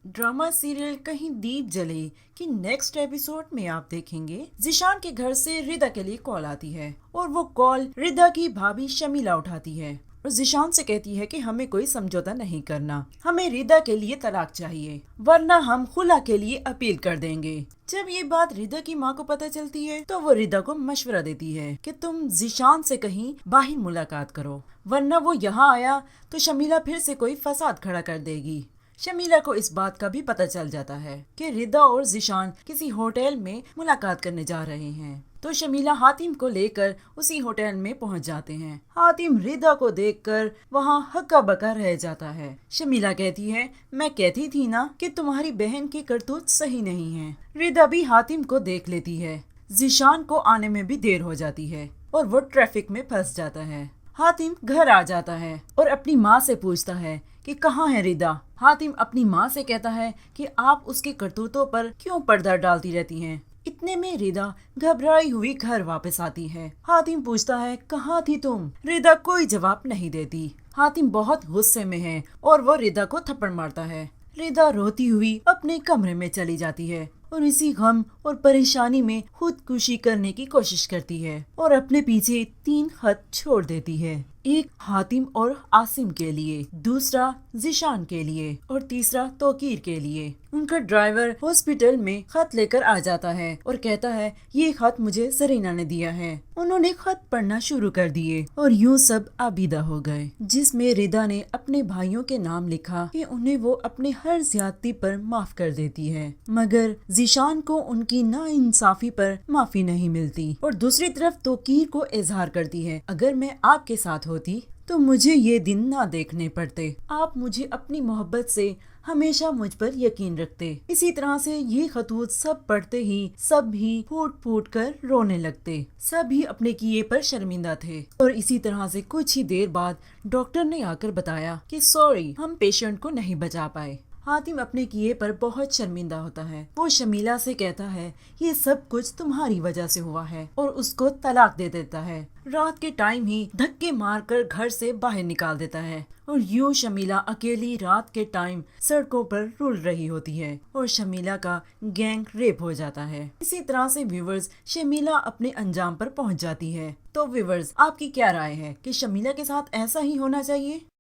Drama serial कहीं दीप जले कि नेक्स्ट एपिसोड में आप देखेंगे जिशान के घर से रिदा के लिए कॉल आती है और वो कॉल रिदा की भाभी शमीला उठाती है और जिशान से कहती है कि हमें कोई समझौता नहीं करना, हमें रिदा के लिए तलाक चाहिए वरना हम खुला के लिए अपील कर देंगे। जब ये बात रिदा की माँ को पता चलती है तो वो रिदा को मशवरा देती है कि तुम जिशान से कहीं बाहर मुलाकात करो वरना वो यहाँ आया तो शमीला फिर से कोई फसाद खड़ा कर देगी। शमीला को इस बात का भी पता चल जाता है कि रिदा और जिशान किसी होटल में मुलाकात करने जा रहे हैं, तो शमीला हातिम को लेकर उसी होटल में पहुंच जाते हैं। हातिम रिदा को देखकर वहां हक्का बक्का रह जाता है। शमीला कहती है, मैं कहती थी ना कि तुम्हारी बहन की करतूत सही नहीं है। रिदा भी हातिम को देख लेती है। जिशान को आने में भी देर हो जाती है और वो ट्रैफिक में फंस जाता है। हातिम घर आ जाता है और अपनी माँ से पूछता है कि कहाँ है रिदा। हातिम अपनी माँ से कहता है कि आप उसके करतूतों पर क्यों पर्दा डालती रहती हैं। इतने में रिदा घबराई हुई घर वापस आती है। हातिम पूछता है, कहाँ थी तुम? रिदा कोई जवाब नहीं देती। हातिम बहुत गुस्से में है और वो रिदा को थप्पड़ मारता है। रिदा रोती हुई अपने कमरे में चली जाती है और इसी गम और परेशानी में खुदकुशी करने की कोशिश करती है और अपने पीछे 3 खत छोड़ देती है। एक हातिम और आसिम के लिए, दूसरा जिशान के लिए और तीसरा तोकीर के लिए। उनका ड्राइवर हॉस्पिटल में खत लेकर आ जाता है और कहता है, ये खत मुझे सरीना ने दिया है। उन्होंने खत पढ़ना शुरू कर दिए और यूं सब आबिदा हो गए, जिसमें रिदा ने अपने भाइयों के नाम लिखा कि उन्हें वो अपने हर ज्यादती पर माफ कर देती है, मगर जिशान को उनकी नाइंसाफी पर माफी नहीं मिलती। और दूसरी तरफ तोकीर को इजहार करती है, अगर मैं आपके साथ होती तो मुझे ये दिन ना देखने पड़ते। आप मुझे अपनी मोहब्बत से हमेशा मुझ पर यकीन रखते। इसी तरह से ये खतूत सब पढ़ते ही सब भी फूट फूट कर रोने लगते। सभी अपने किए पर शर्मिंदा थे। और इसी तरह से कुछ ही देर बाद डॉक्टर ने आकर बताया कि सॉरी, हम पेशेंट को नहीं बचा पाए। हातिम अपने किए पर बहुत शर्मिंदा होता है। वो शमीला से कहता है, ये सब कुछ तुम्हारी वजह से हुआ है और उसको तलाक दे देता है। रात के टाइम ही धक्के मारकर घर से बाहर निकाल देता है और यूं शमीला अकेली रात के टाइम सड़कों पर रुल रही होती है और शमीला का गैंग रेप हो जाता है। इसी तरह से व्यूवर्स, शमीला अपने अंजाम पर पहुंच जाती है। तो व्यूवर्स, आपकी क्या राय है कि शमीला के साथ ऐसा ही होना चाहिए?